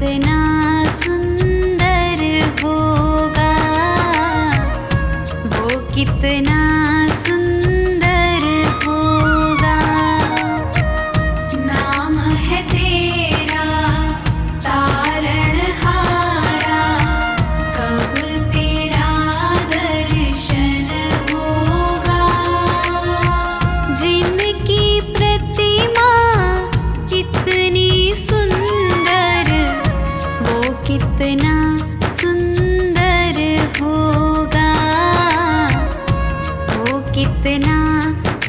कितना सुंदर होगा, वो कितना सुंदर होगा। नाम है तेरा तारणहारा, कब तेरा दर्शन होगा। जिनकी प्रतिमा कितनी सुंदर, वो कितना सुंदर होगा, वो कितना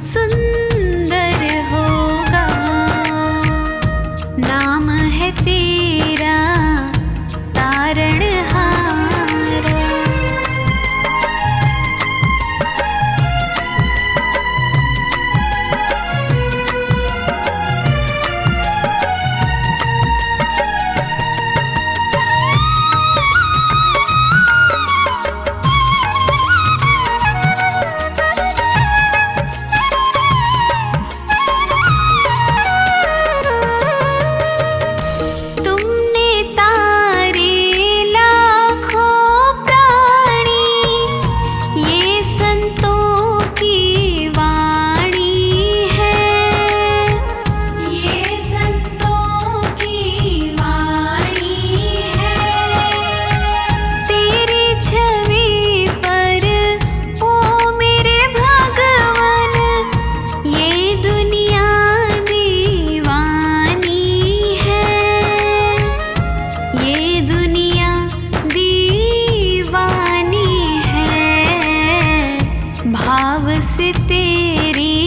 सुंदर होगा। नाम है तेरा तारणहारा। तुमने तारे लाखों प्राणी, ये संतों की वाणी है, ये संतों की वाणी है। तेरी छवि पर ओ मेरे भगवान, ये दुनिया दीवानी है, ये दुनिया दीवानी है। भाव से तेरी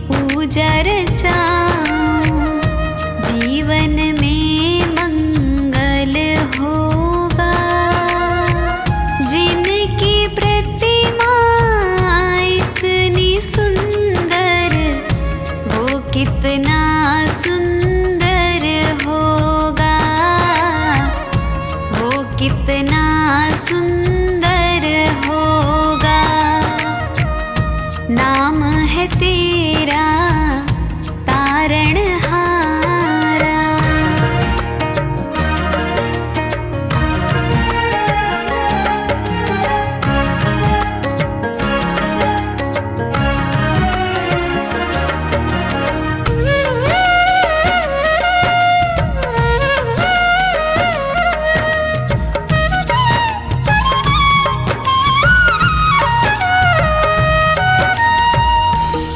पूजा रचाऊं, जीवन में मंगल होगा। जिनकी प्रतिमा इतनी सुंदर, वो कितना सुंदर होगा, वो कितना सुंदर होगा। नाम है तेरा तारणहारा।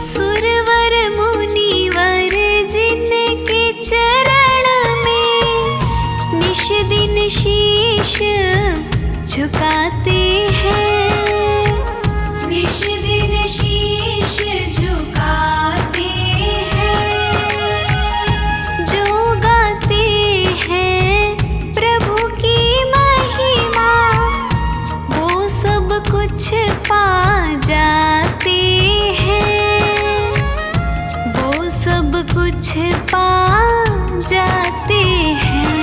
सुरवर मुनिवर जिनके चरण में निश दिन शीश झुकाते हैं, निश दिन शीश झुकाते हैं। जो गाते हैं प्रभु की महिमा, वो सब कुछ पा जाते हैं, वो सब कुछ पा जाते हैं।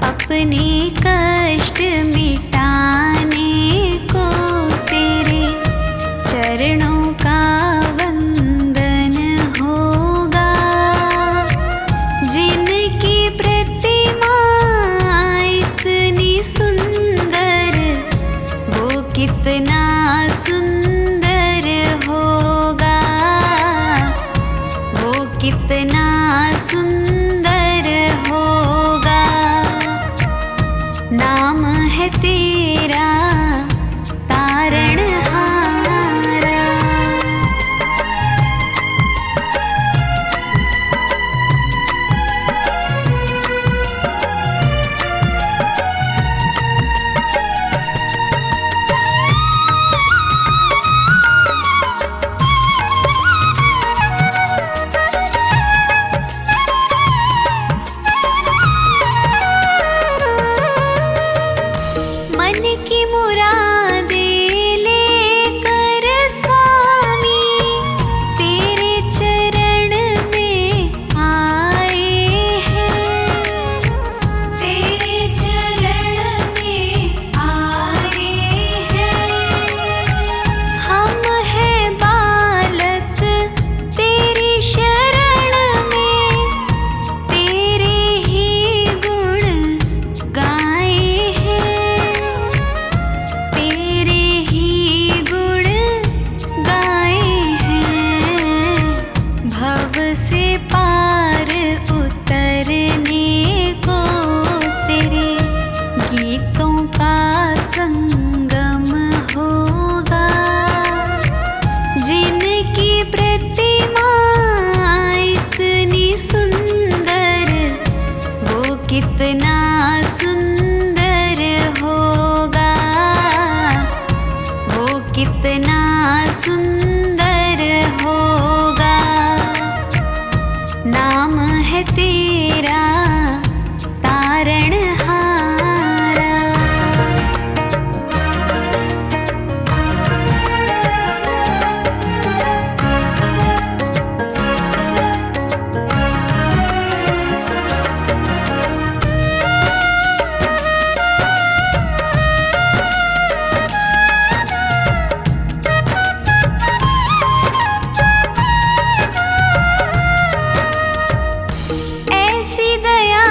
अपने कष्ट मिटाने को तेरे चरणों का वंदन होगा। जिनकी प्रतिमा इतनी सुंदर, वो कितना सुंदर होगा, वो कितना सुंदर होगा। नाम है तेरा तारणहारा। मन की कितना सुंदर होगा, वो कितना सुंदर होगा। नाम है तेरा तारणहारा। ऐसी दया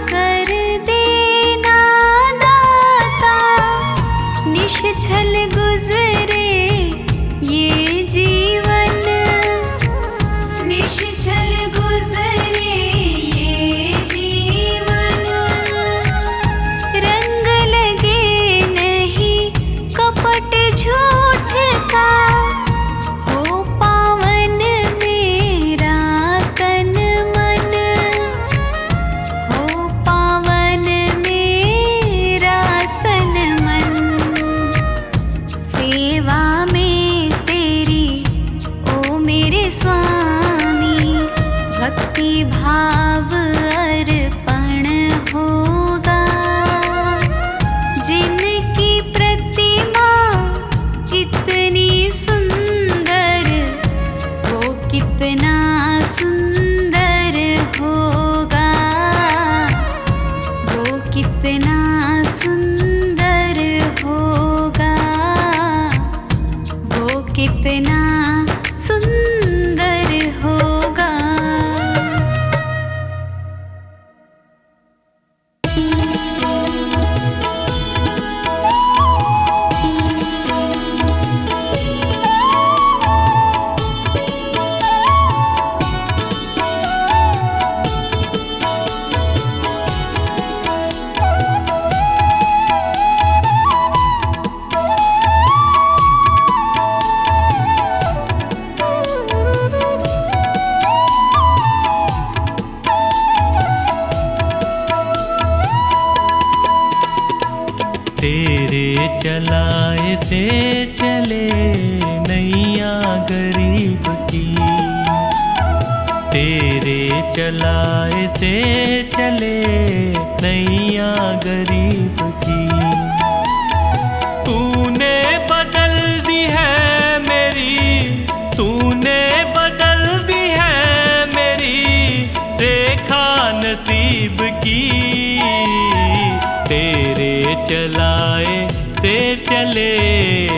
कर देना दाता, निश्छल गुजरे ये जीवन, निश्छल गुजरे ये जीवन। रंग लगे नहीं कपट झूठ का, हो पावन मेरा तन मन, हो पावन मेरा तन मन। सेवा में तेरी ओ मेरे स्वामी, भक्ति भाव अर्पण होगा। जिनकी प्रतिमा इतनी सुंदर, वो कितना सुंदर होगा, वो कितना सुंदर होगा, वो कितना सुंदर होगा। तेरे चलाए से चले नैया गरीब की, तेरे चलाए से चले नैया गरीब की। तूने बदल दी है मेरी, तूने बदल दी है मेरी रेखा नसीब की। तेरे चलाए से चले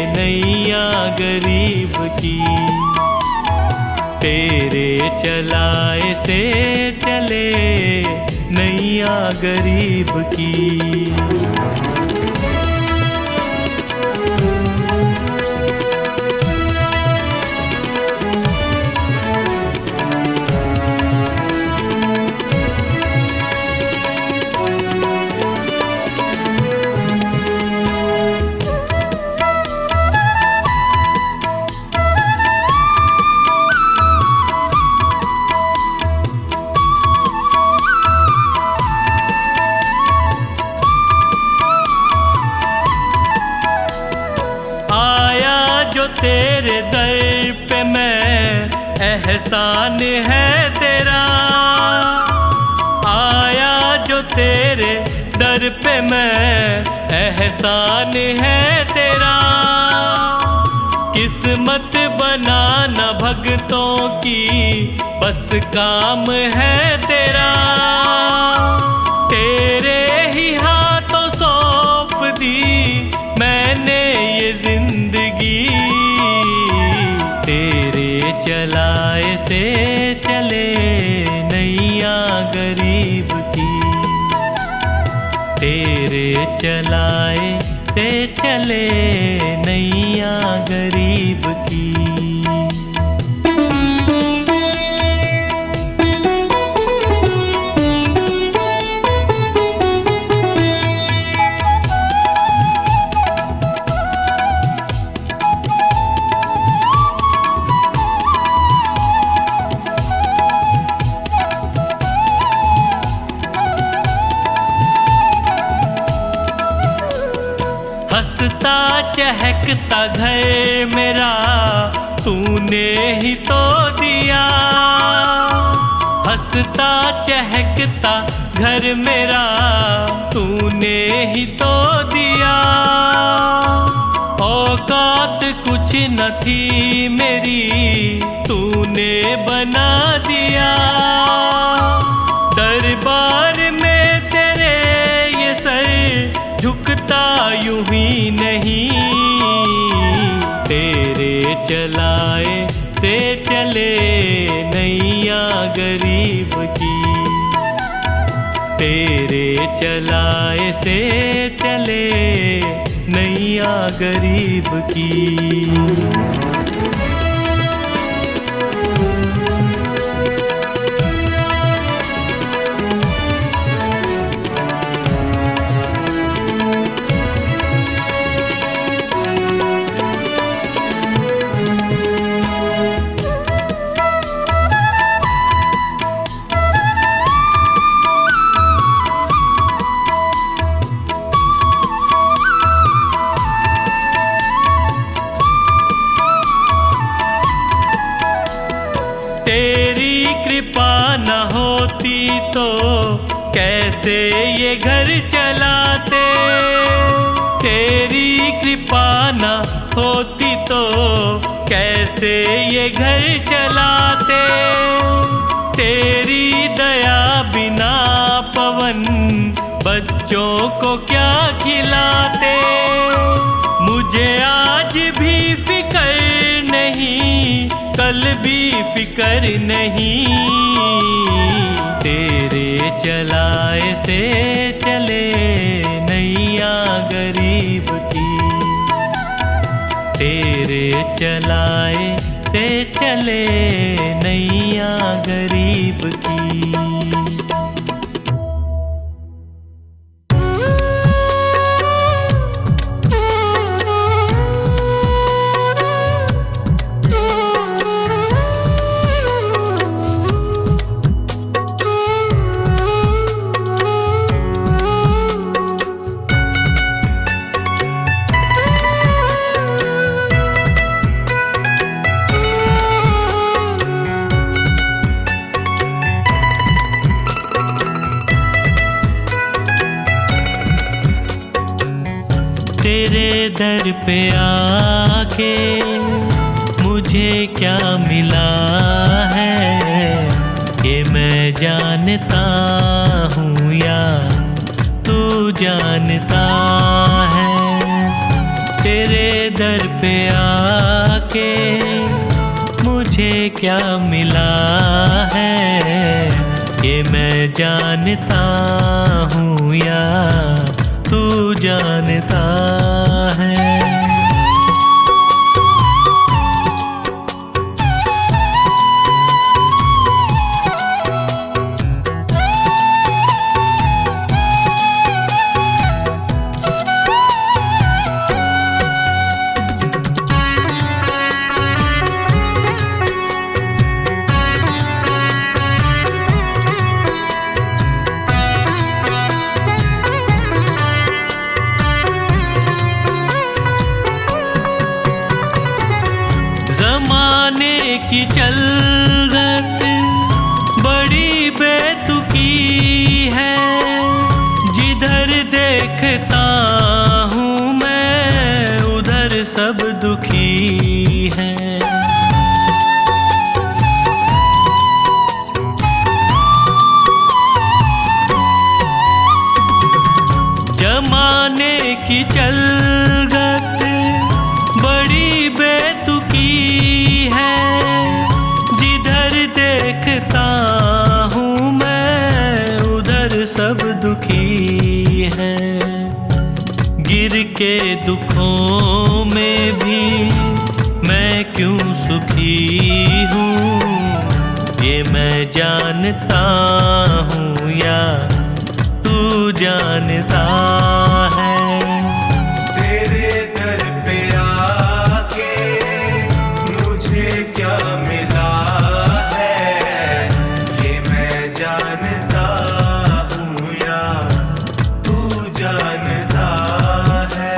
नैया गरीब की, तेरे चलाए से चले नैया गरीब की। तेरे दर पे मैं, एहसान है तेरा। आया जो तेरे दर पे मैं, एहसान है तेरा। किस्मत बनाना भक्तों की बस काम है तेरा। तेरे ही हाथों सौंप दी मैंने ये जिंदगी। तेरे चलाए से चले नैया गरीब की, तेरे चलाए से चले नैया गरीब की। चहकता घर मेरा तूने ही तो दिया, हंसता चहकता घर मेरा तूने ही तो दिया। औकात कुछ न थी मेरी तूने बना दिया, दरबार में तेरे ये सर झुकता यूं ही नहीं, तेरे चलाए से चले नैया गरीब की, तेरे चलाए से चले नैया गरीब की। तेरी कृपा न होती तो कैसे ये घर चलाते, तेरी कृपा न होती तो कैसे ये घर चलाते, तेरी दया बिना पवन बच्चों को क्या खिलाते। मुझे आज भी फिक्र नहीं, कल भी फिक्र नहीं, तेरे चलाए से चले नैया गरीब की, तेरे चलाए से चले नैया गरीब की। तेरे दर पे आके मुझे क्या मिला है, ये मैं जानता हूँ या तू जानता है। तेरे दर पे आके मुझे क्या मिला है, ये मैं जानता हूँ या तू जानता है। ज़माने की चलत बड़ी बेतुकी है, जिधर देखता हूँ मैं उधर सब दुखी हैं। ज़माने की चलत बड़ी बेतुकी है, जिधर देखता हूँ मैं उधर सब दुखी हैं। गिर के दुखों में भी मैं क्यों सुखी हूँ, ये मैं जानता हूँ या तू जानता है। तेरे दर पे आके मुझे क्या मिला है, ये मैं जानता हूँ या तू जानता है।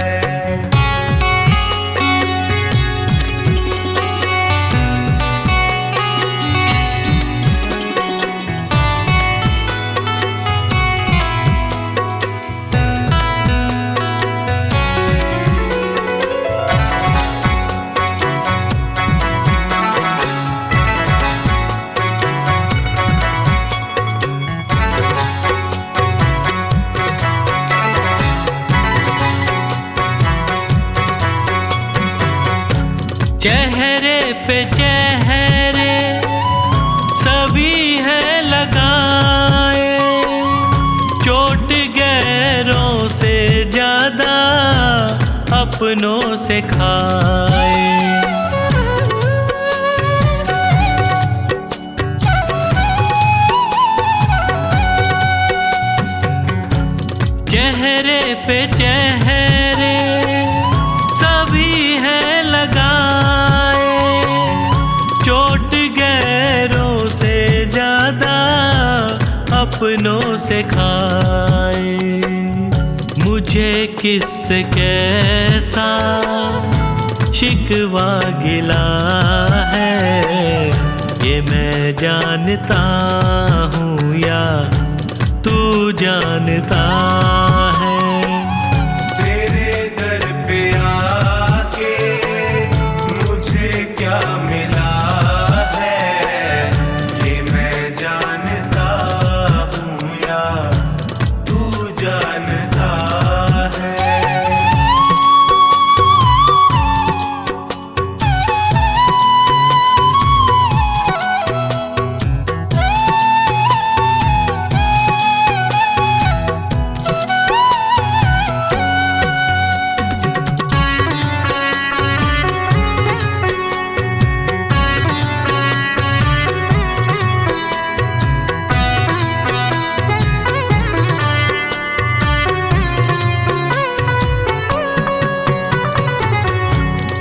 चेहरे पे चेहरे सभी है लगाए, चोट गैरों से ज्यादा अपनों से खाए। चेहरे पे चेहरे सभी है लगाए, चोट गैरों से ज्यादा अपनों से खाए। मुझे किससे कैसा शिकवा गिला है, ये मैं जानता हूँ या तू जानता है। तेरे दर पे आके मुझे क्या मिला है, ये मैं जानता हूँ या तू जानता है।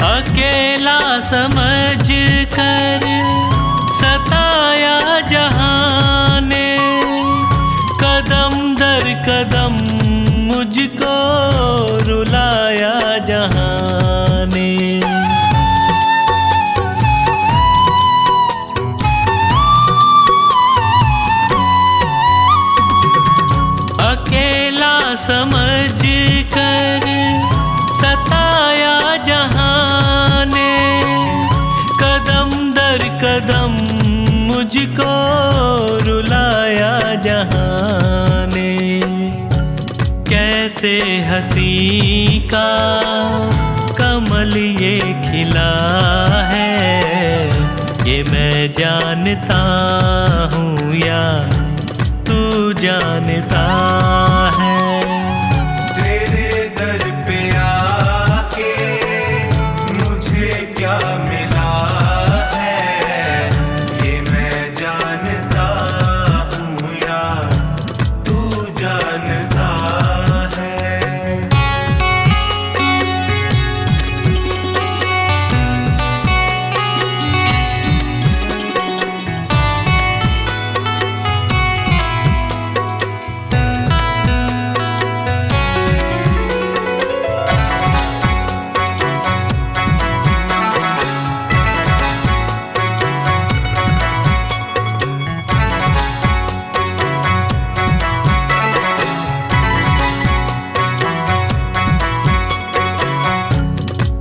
अकेला समझ कर सताया जहां ने, कदम दर कदम मुझको रुलाया जहां ने। अकेला समझ कर सताया जहां ने, कदम दर कदम मुझको रुलाया जहां ने। कैसे हंसी का कमल ये खिला है, ये मैं जानता हूँ या तू जानता है। तेरे दर पे आके मुझे क्या मिला है, ये मैं जानता हूँ या तू जानता है।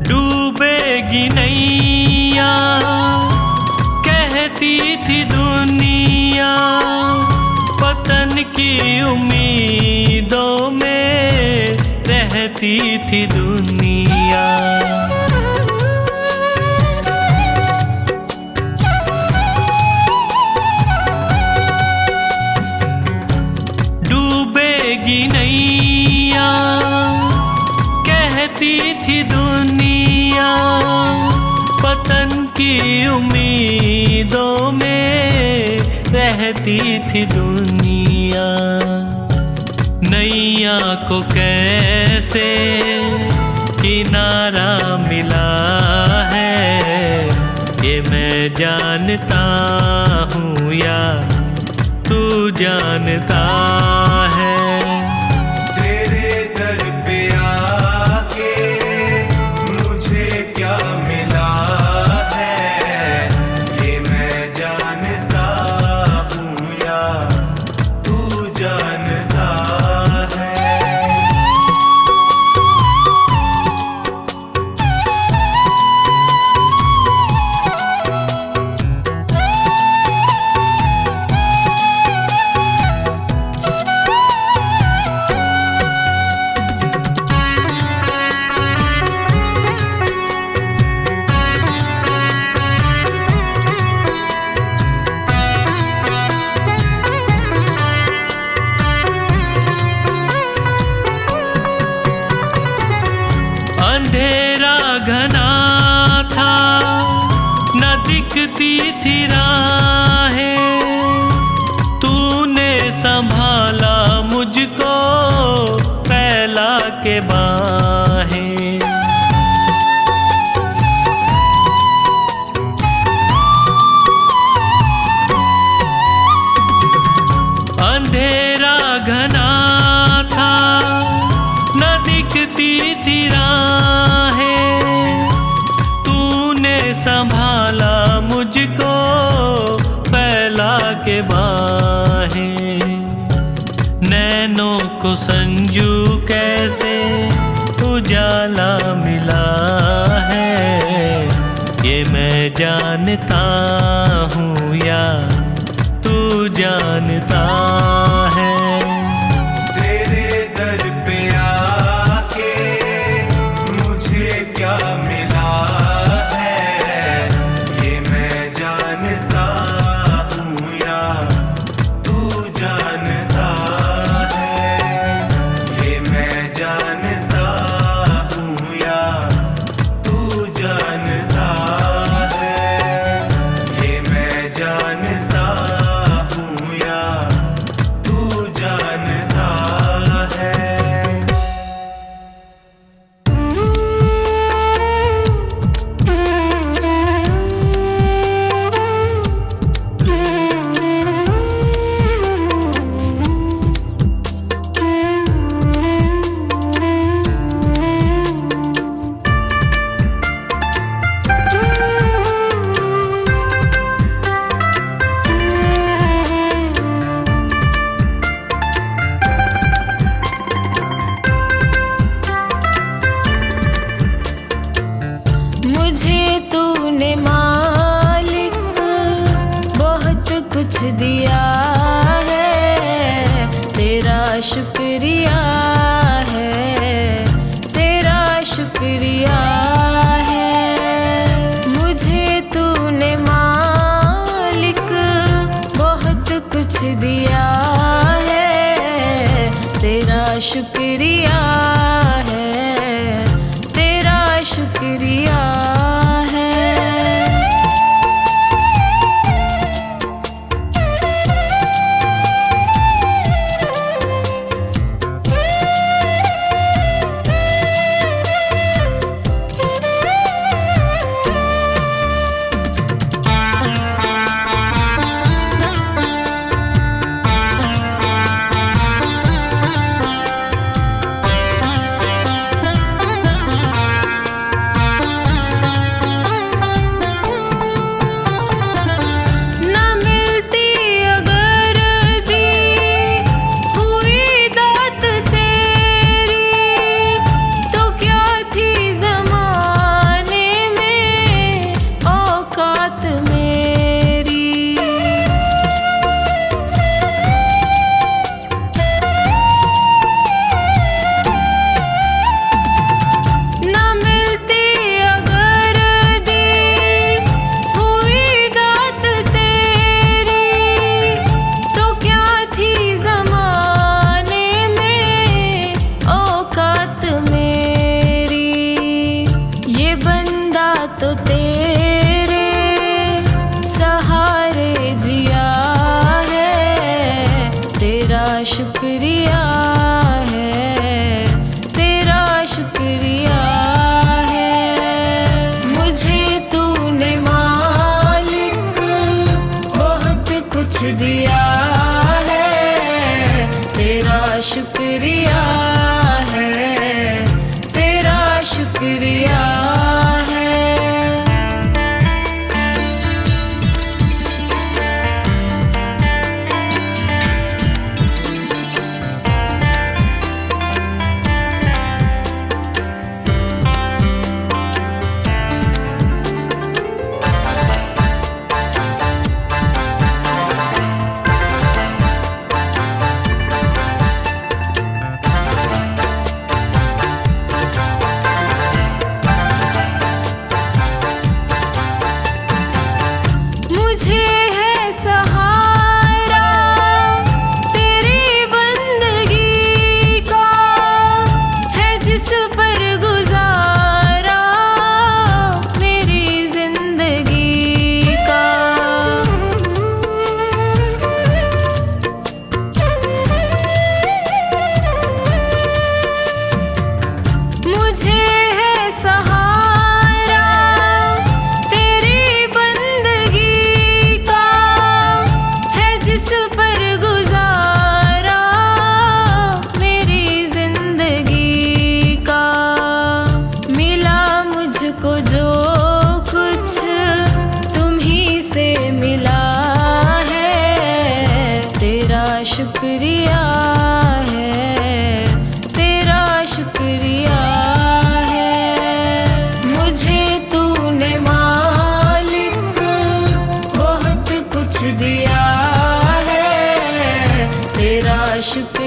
डूबेगी नैया कहती थी दुनिया, पतन की उम्मीदों में रहती थी दुनिया। डूबेगी नैया कहती थी दुनिया, पतन की उम्मीदों में रहती थी दुनिया। नैया को कैसे किनारा मिला है, ये मैं जानता हूँ या तू जानता है। तेरे दर पे आके मुझे क्या मिला है, ये मैं जानता हूँ या तू जानता है। दिखती थी राहें, तूने संभाला मुझको फैला के बाहें। अंधेरा घना था, न दिखती थी राहें, तूने संभाला मुझको फैला के बाहें। नैनों को संजू कैसे उजाला मिला है, ये मैं जानता हूँ या तू जानता है। तेरे दर पे आके मुझे क्या मिला है, ये मैं जानता हूँ या तू जानता है। ये मैं जानता हूँ या तू जानता है। ये मैं जानता हूँ या तू जानता है। मुझे तूने मालिक बहुत कुछ दिया है, तेरा शुक्रिया है, तेरा शुक्रिया है। मुझे तूने मालिक बहुत कुछ दिया है, तेरा शुक्रिया है, तेरा शुक्रिया है। तो तेरे सहारे जिया है, तेरा शुक्रिया है, तेरा शुक्रिया है। मुझे तूने मालिक बहुत कुछ दिया है, तेरा शुक्रिया है, तेरा शुक्रिया है।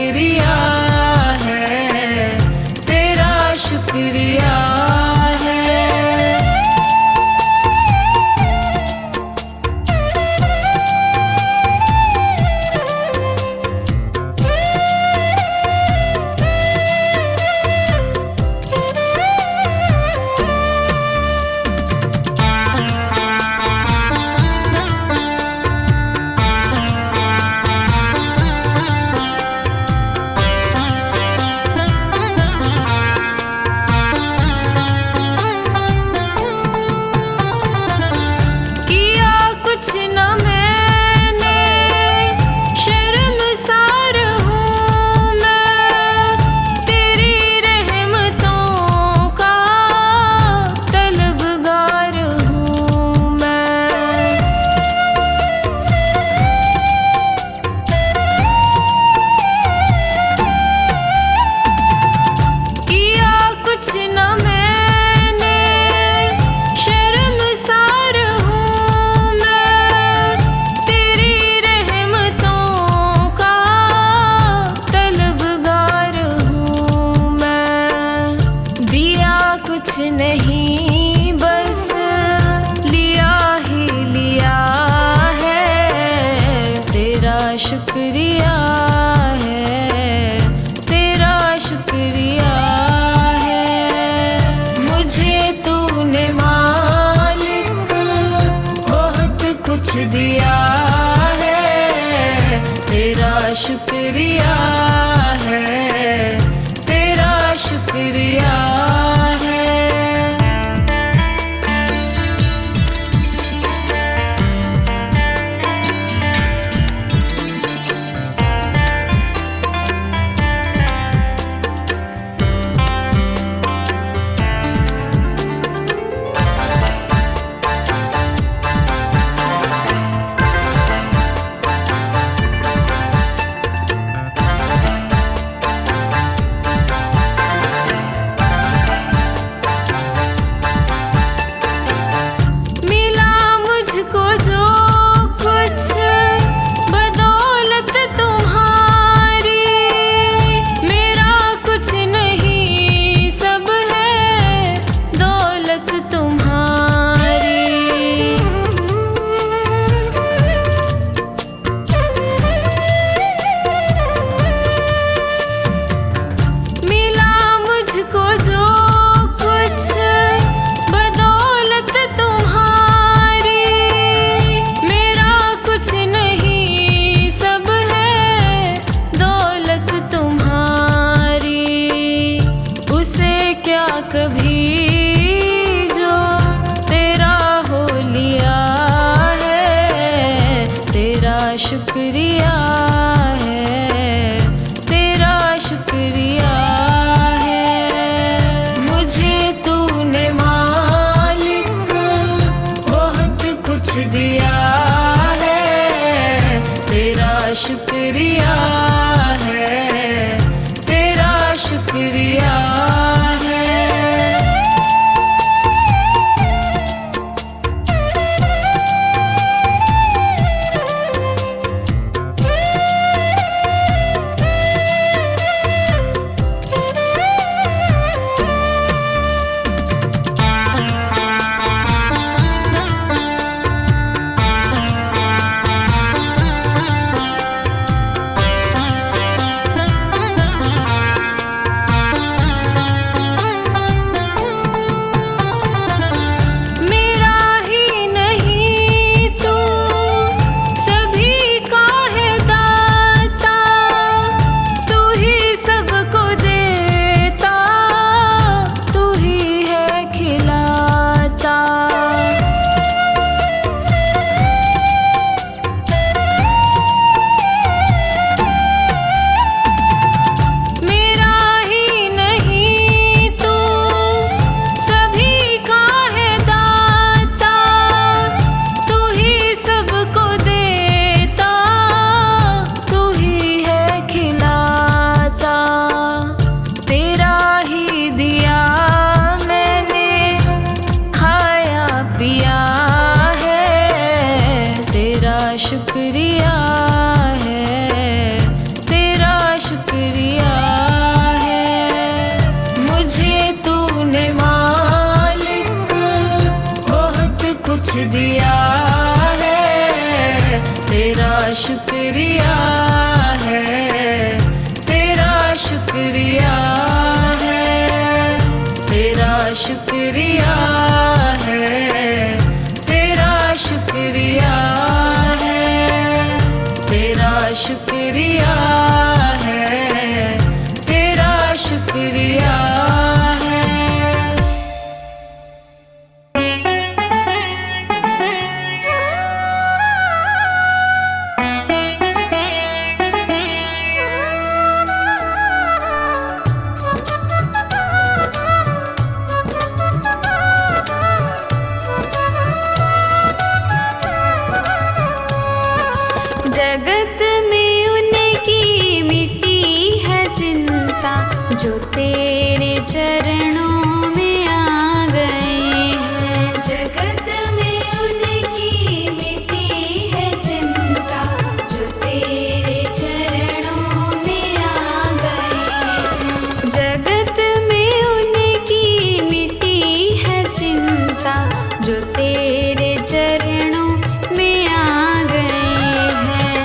शुक्रिया है, तेरा शुक्रिया है। शुक्रिया है, तेरा शुक्रिया है, तेरा शुक्रिया है, तेरा शुक्रिया है। जगत में उनकी मिटी है चिंता, जो तेरे चरणों में आ गए हैं। जगत में उनकी मिटी है चिंता, जो तेरे चरणों में आ गए हैं। जगत में उनकी मिटी है चिंता, जो तेरे चरणों में आ गए हैं।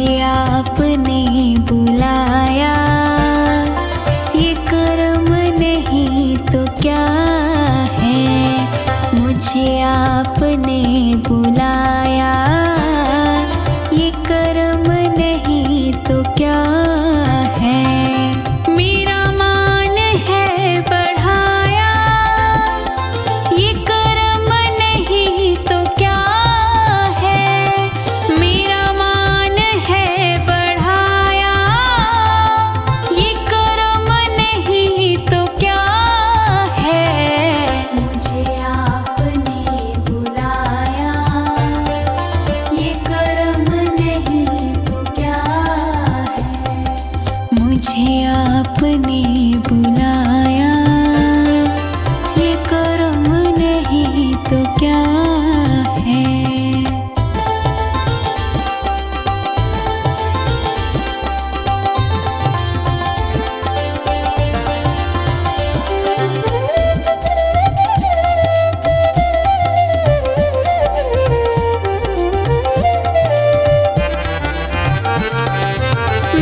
मुझे आपने बुलाया, ये कर्म नहीं तो क्या है। मुझे आपने बुलाया, ये कर्म नहीं तो क्या है। मेरा मान है बढ़ाया, ये कर्म नहीं तो क्या है। मेरा मान है बढ़ाया, ये कर्म नहीं तो क्या है। मुझे आपने बुलाया, ये कर्म नहीं तो क्या है। मुझे आपने बुलाया, ये कर्म नहीं तो क्या है।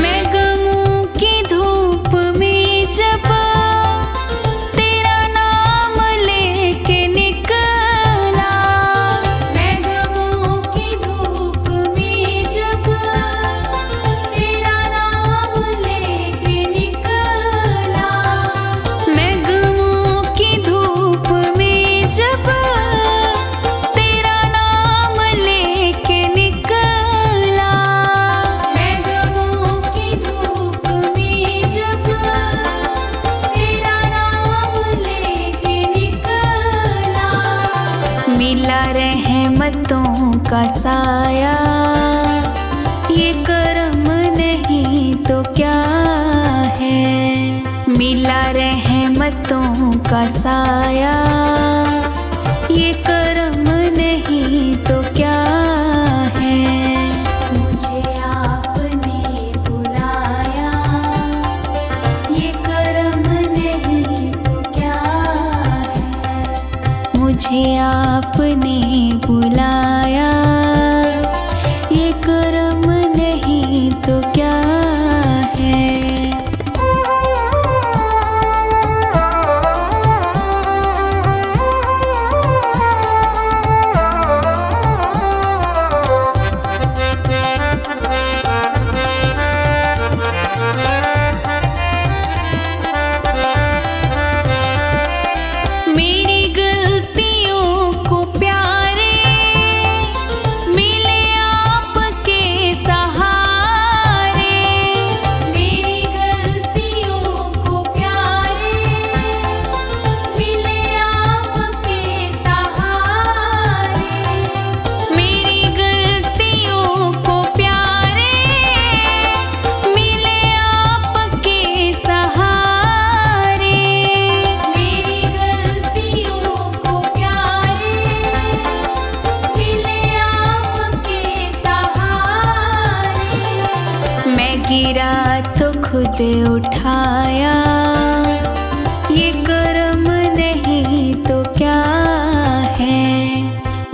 मैं गमों की धूप में जब तेरा नाम लेके निकला, मैं गमों की धूप में जब तेरा नाम लेके निकला, मैं गमों की धूप में जब तेरा नाम लेके निकला, मैं गमों की धूप में जब तेरा नाम लेके निकला। मिला रहमतों का साया, ये कर्म नहीं तो क्या है। मिला रहमतों का साया, ये कर्म नहीं तो क्या है। मुझे आपने बुलाया, ये कर्म नहीं तो क्या है। मुझे आपने बुलाया, ये कर्म नहीं तो क्या है। मेरी गलतियों को प्यारे मिले आपके सहारे। मेरी गलतियों को प्यारे मिले आपके सहारे। मेरी गलतियों को प्यारे मिले आपके सहारे। मेरी गलतियों को प्यारे मिले आपके सहारे। मैं गिरा तो खुद उठाया, ये कर्म नहीं तो क्या है।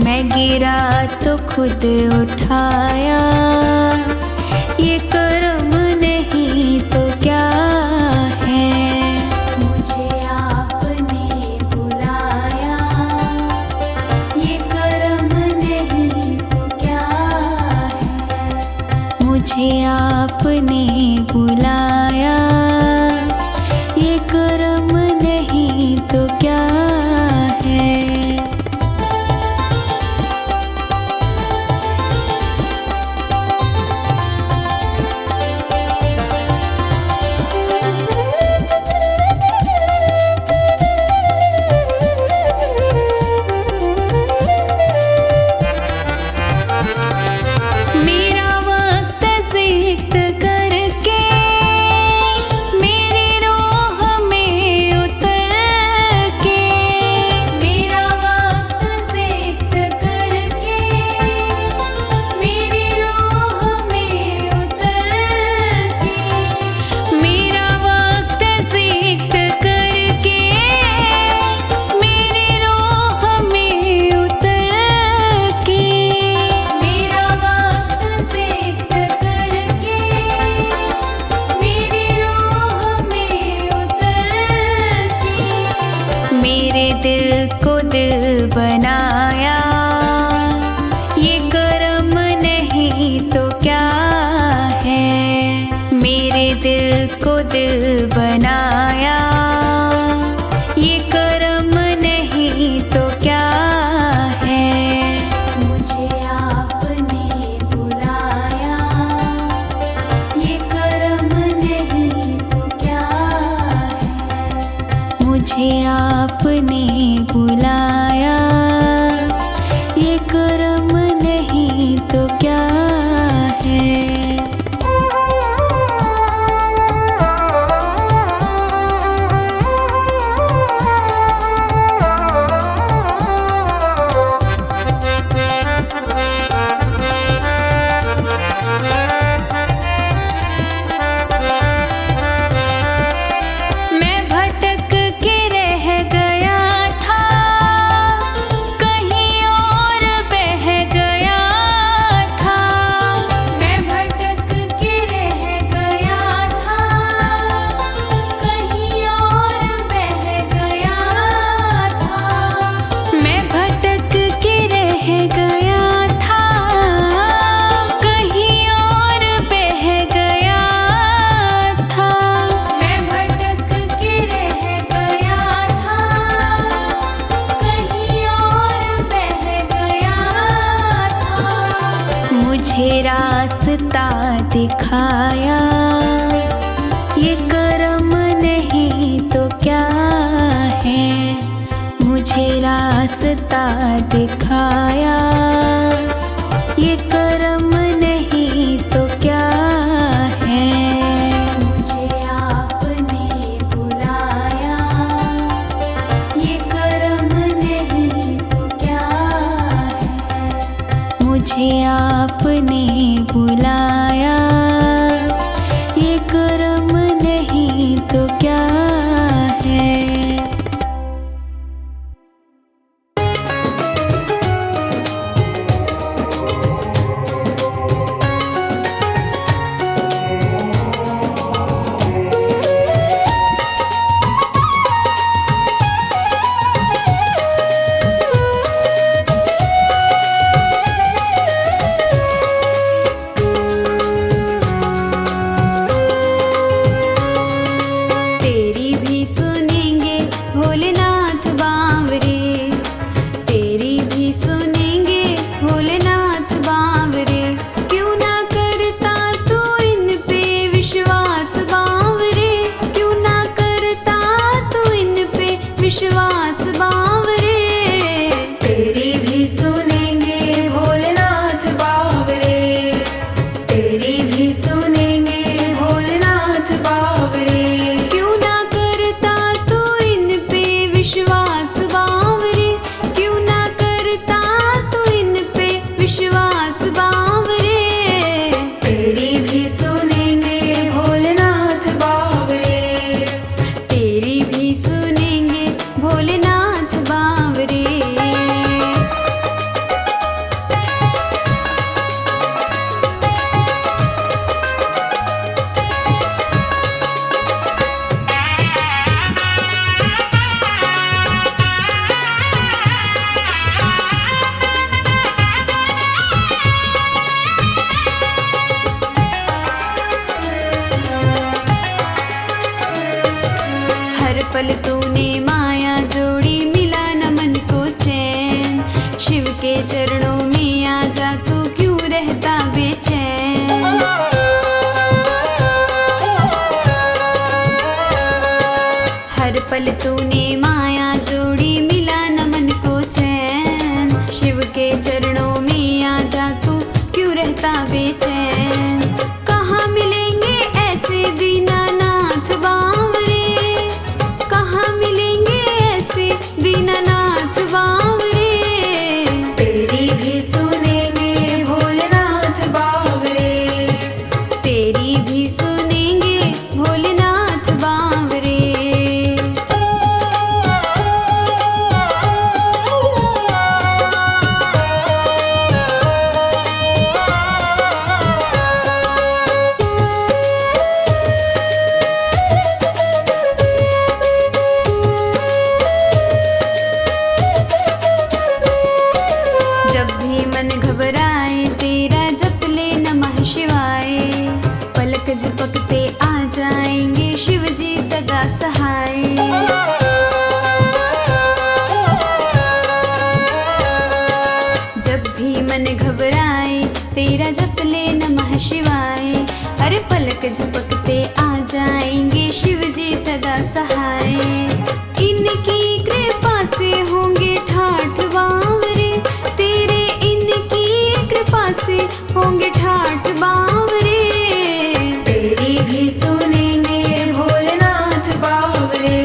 मैं गिरा तो खुद उठाया, ये कर्म नहीं तो क्या है। मुझे आपने बुलाया, ये कर्म नहीं तो क्या है। मुझे आपने बुलाया, ये कर्म नहीं तो क्या है। को दिल बनाया, ये कर्म नहीं तो क्या है। मेरे दिल को दिल बनाया, ये कर्म नहीं तो क्या है। मुझे आपने बुलाया, ये कर्म नहीं तो क्या है। मुझे आपने बुलाया, ये कर्म नहीं तो क्या है। मुझे रास्ता दिखाया, ये कर्म नहीं तो क्या है। मुझे रास्ता दिखाया, ये कर्म नहीं तो क्या है। मुझे आपने बुलाया, ये कर्म नहीं तो क्या है। मुझे आपने बुलाया, ये कर्म नहीं तो क्या है। विश्वास बावरे, तेरी भी सुनेंगे भोलेनाथ बावरे। तेरी भी सुनेंगे भोलेनाथ बावरे। क्यों ना करता तू इन पे विश्वास बावरे। क्यों ना करता तू इन पे विश्वास बावरे। तेरी भी सुनेंगे भोलेनाथ बावरे। तेरी भी सुनेंगे भोलेनाथ बावरे। हर पल तूने माया जोड़ी, मिला न मन को चैन। शिव के चरणों में आ जा, तू क्यों रहता बेचैन। हर पल तूने माया जोड़ी, मिला न मन को चैन। शिव के चरणों में आ जा, तू क्यों रहता बेचैन। कहाँ मिलेंगे ऐसे दीनानाथ बावरे। कहाँ मिलेंगे ऐसे दीनानाथ बावरे। तेरी भी सुनेंगे भोलेनाथ बावरे। तेरी भी सुनेंगे भोलेनाथ बावरे। पलक झपकते आ जाएंगे शिव जी सदा सहाय। इनकी कृपा से होंगे ठाठ बावरे, तेरे इनकी कृपा से होंगे ठाठ बावरे। तेरी भी सुनेंगे भोलेनाथ बावरे,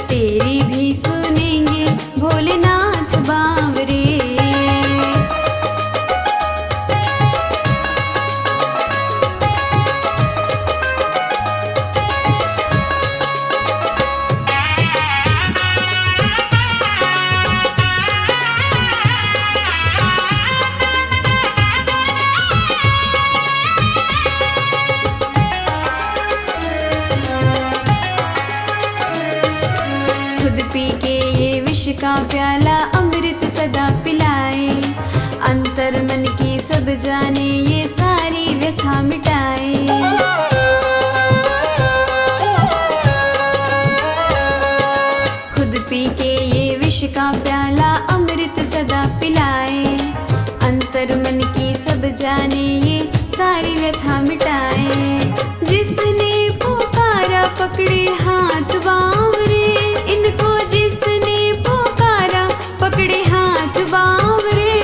तेरी भी सुनेंगे भोलेनाथ बावरे। खुद पी के ये विष का प्याला अमृत सदा पिलाए, अंतर मन की सब जाने ये सारी व्यथा मिटाए। खुद पी के ये विष का प्याला अमृत सदा पिलाए, अंतर मन की सब जाने ये सारी व्यथा मिटाए। जिसने पुकारा पकड़े हाथ बावरे, इनको जिसने पुकारा पकड़े हाथ बावरे।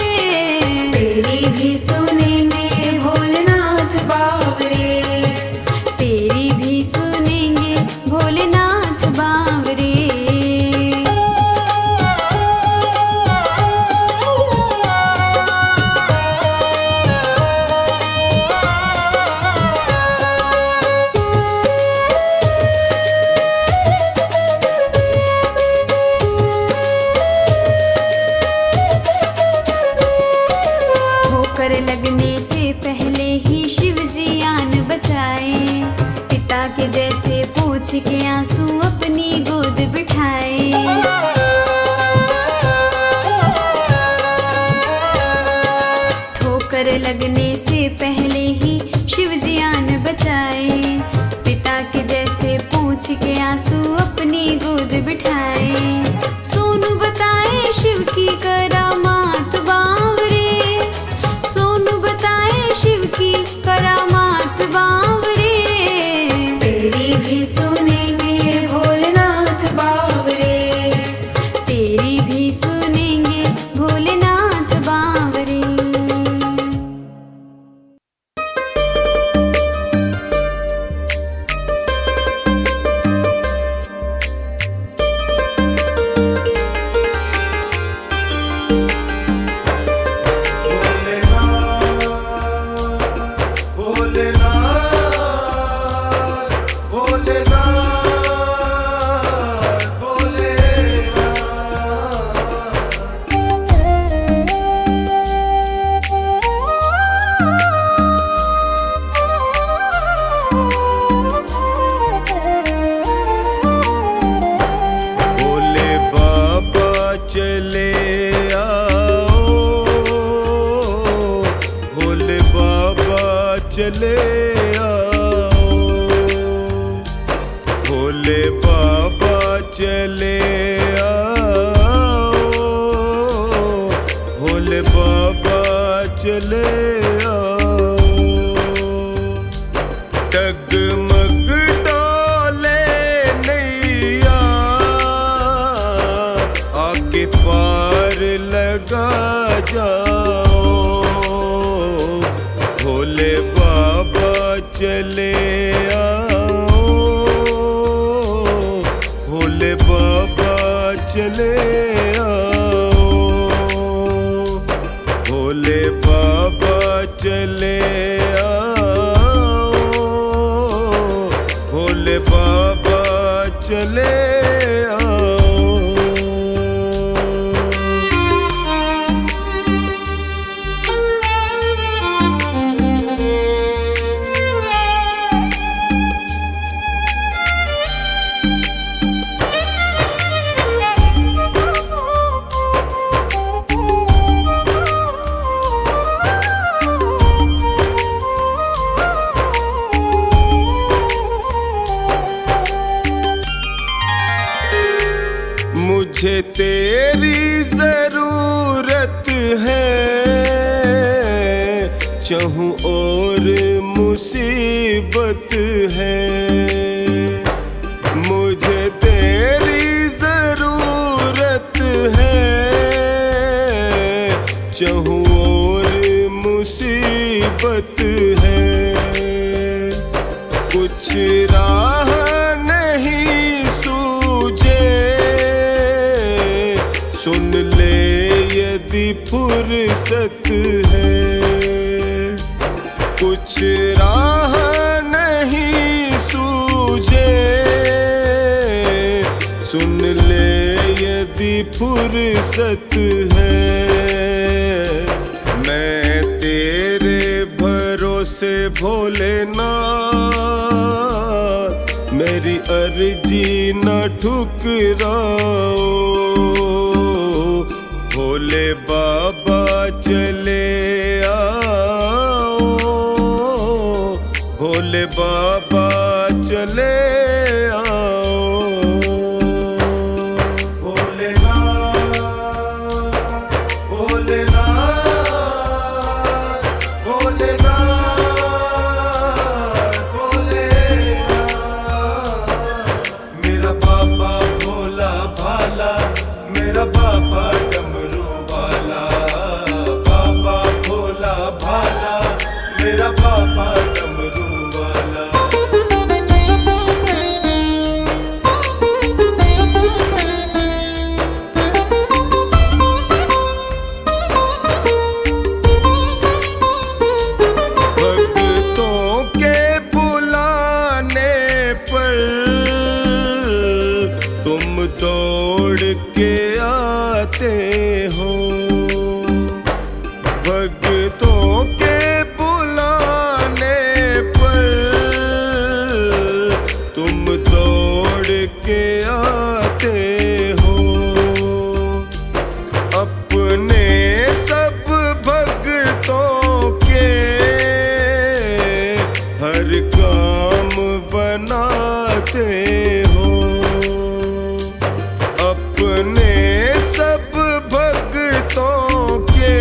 तेरी भी सुनेंगे भोलेनाथ बावरे, तेरी भी सुनेंगे भोलेनाथ बावरे। ठोकर लगने से पहले ही शिव जी आन बचाए, पिता के जैसे पूछ के आंसू अपनी गोद बिठाए। ठोकर लगने से पहले ही शिव जी आन बचाए, पिता के जैसे पूछ के आंसू अपनी गोद बिठाए। सोनू बताए शिव की करामात बावरे, सोनू बताए शिव की करामात बावरे। तेरी भी सुनेंगे भोलेनाथ बावरे, तेरी भी सुनेंगे भोलेनाथ बावरे। भोले बाबा चले आओ, भोले बाबा चले आओ, भोले बाबा चले आओ, भोले बाबा चले आओ। डगमग डोले नैया, आके पार लगा जाओ, भोले बाबा चले आओ, भोले बाबा चले आओ, भोले बाबा चले आओ, भोले बाबा चले आओ। मुझे तेरी जरूरत है, चाहूं और मुसीबत है। मुझे तेरी जरूरत है, चाहूं और मुसीबत है। कुछ राह नहीं सूझे, सुन ले यदि फुर्सत है। कुछ राह नहीं सूझे, सुन ले यदि फुर्सत है। मैं तेरे भरोसे भोलेनाथ, मेरी अर्जी न ठुकराओ। भोले बाबा चले आओ, भोले बाबा चले आओ। भोलेनाथ भोलेनाथ भोलेनाथ भोलेनाथ। मेरा बाबा भोला भाला, मेरा बाबा डमरू वाला। बाबा भोला भाला, मेरा बाबा डमरू वाला। भक्तों के बुलाने पर तुम दौड़ के आते हो। भक्तों के बुलाने पर तुम दौड़ के आते हो। अपने सब भक्तों के हर काम बनाते हो। अपने सब भक्तों के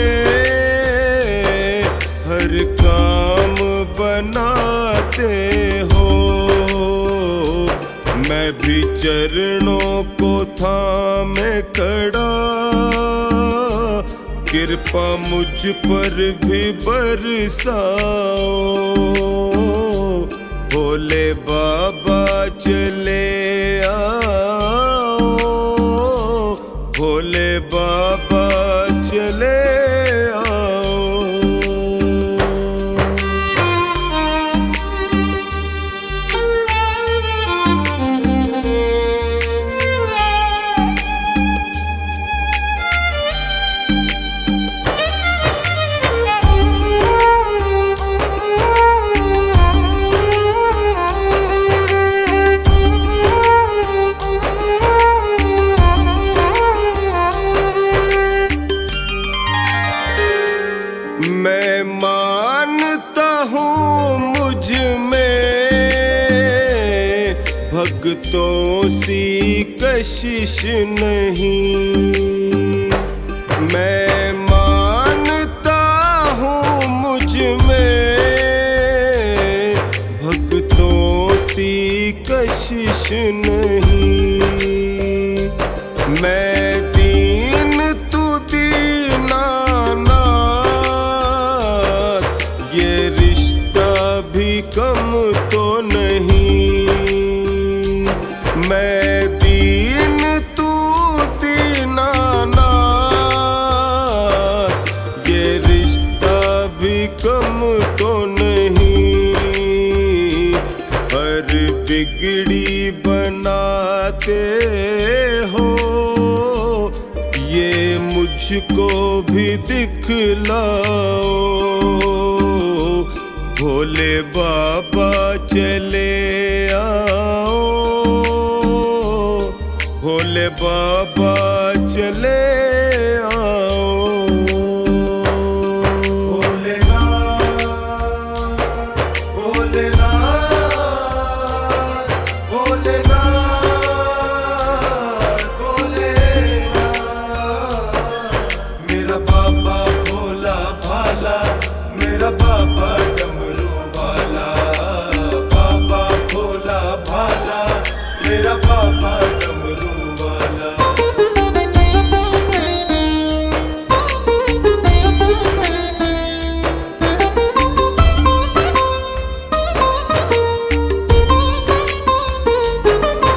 हर काम बनाते हो। मैं भी चरणों को थामे खड़ा, कृपा मुझ पर भी बरसाओ। भोले बाबा चले आओ, भोले बाबा चले आओ। मैं मानता हूँ मुझ में भक्तों सी कशिश नहीं। मैं मानता हूँ मुझ में भक्तों सी कशिश नहीं। मैं दीन तू दीनानाथ, ये रिश्ता भी कम तो नहीं। मैं दीन तू दीनानाथ, ये रिश्ता भी कम तो नहीं। हर बिगड़ी बनाते हो, ये मुझको भी दिखलाओ। भोले बाबा चले आओ, भोले बाबा चले आओ। भोलेनाथ भोलेनाथ भोलेनाथ भोलेनाथ। मेरा बाबा भोला भाला, मेरा बाबा डमरू वाला। मेरा बाबा डमरू वाला।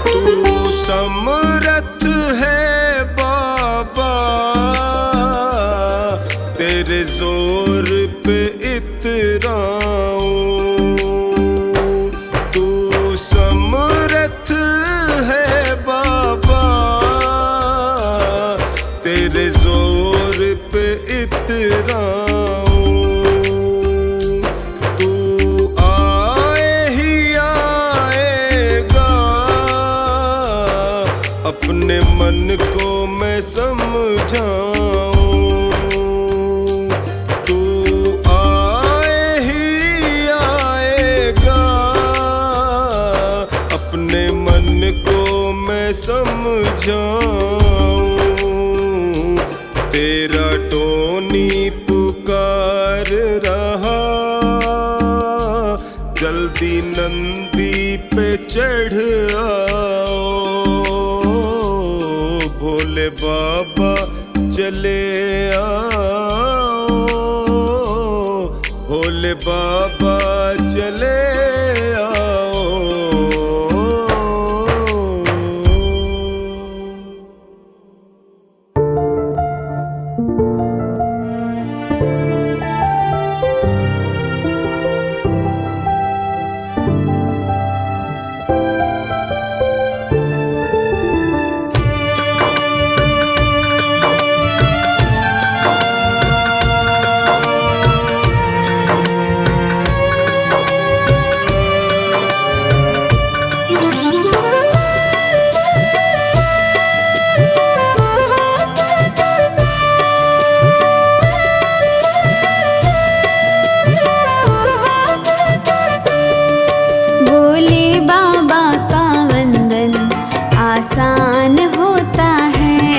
तू समर्थ है बाबा, तेरे जोर पे इतराऊं। तू समर्थ है बाबा, तेरे जोर पे इतराऊं। तू आए ही आएगा, अपने मन को मैं समझाऊं। तू आए ही आएगा, अपने मन को मैं समझाऊं। तेरा टोनी पुकार रहा, जल्दी नंदी पे चढ़ आओ। भोले बाबा चले आओ, भोले बाबा चले आओ। भोले बाबा का वंदन आसान होता है।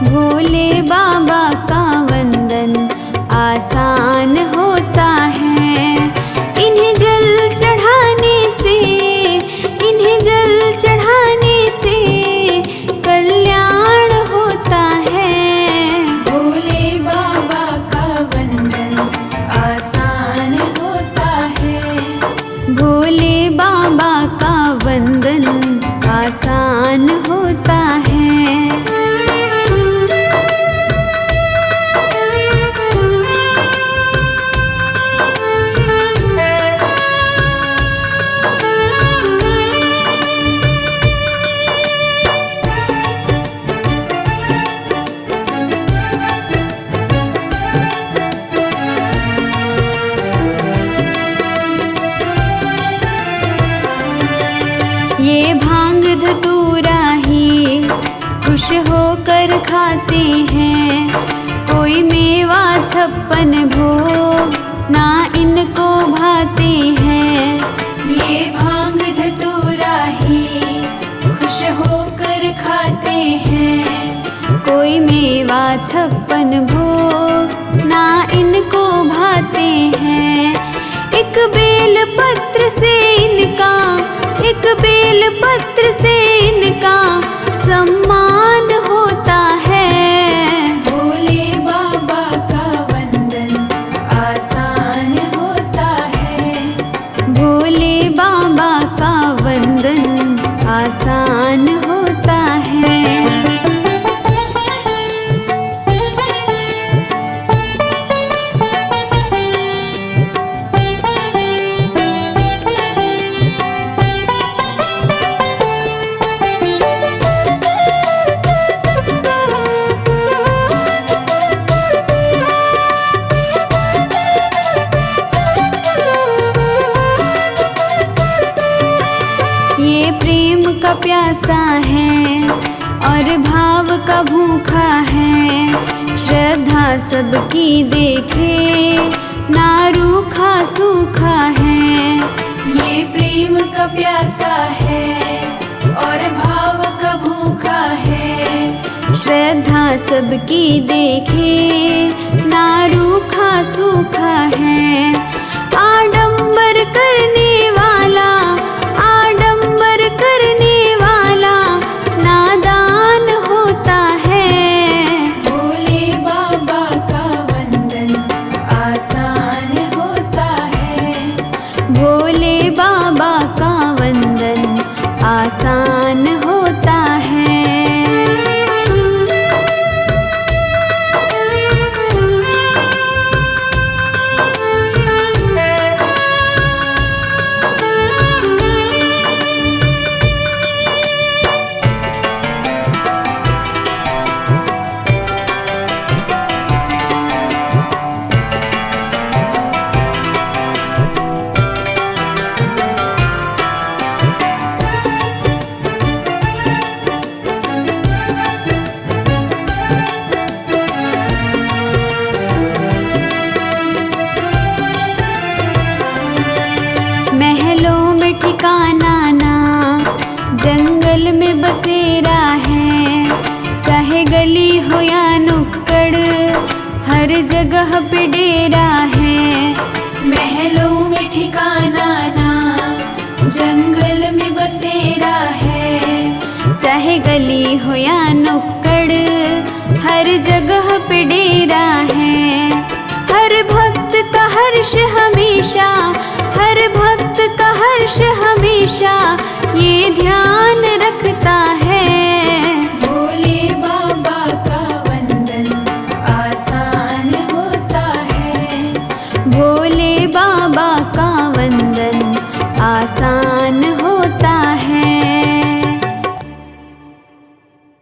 भोले बाबा का वंदन आसान होता है। इन्हें जल चढ़ाने से, इन्हें जल चढ़ाने से कल्याण होता है। भोले बाबा का वंदन आसान होता है। भोले बाबा का वंदन आसान होता है। ये भांग धतूरा ही खुश होकर खाते हैं। कोई मेवा 56 भोग ना इनको भाते हैं। ये भांग धतूरा ही खुश होकर खाते हैं। कोई मेवा 56 भोग ना इनको भाते हैं। एक बेल पत्र से इनका, एक बेल पत्र से इनका सम्मान होता है। भोले बाबा का वंदन आसान होता है। भोले बाबा का वंदन आसान होता है। ये प्रेम का प्यासा है और भाव का भूखा है। श्रद्धा सबकी देखे ना रूखा सूखा है। ये प्रेम का प्यासा है और भाव का भूखा है। श्रद्धा सबकी देखे ना रूखा सूखा है। आडंबर करने वाला, आडंबर करने वाला आसान होता है। महलों में ठिकाना ना, जंगल में बसेरा है। चाहे गली हो या नुक्कड़, हर जगह पे डेरा है। महलों में ठिकाना ना, जंगल में बसेरा है। चाहे गली हो या नुक्कड़, हर जगह पे डेरा है। हर भक्त का हर्ष हमेशा, हर भक्त का हर्ष हमेशा, ये ध्यान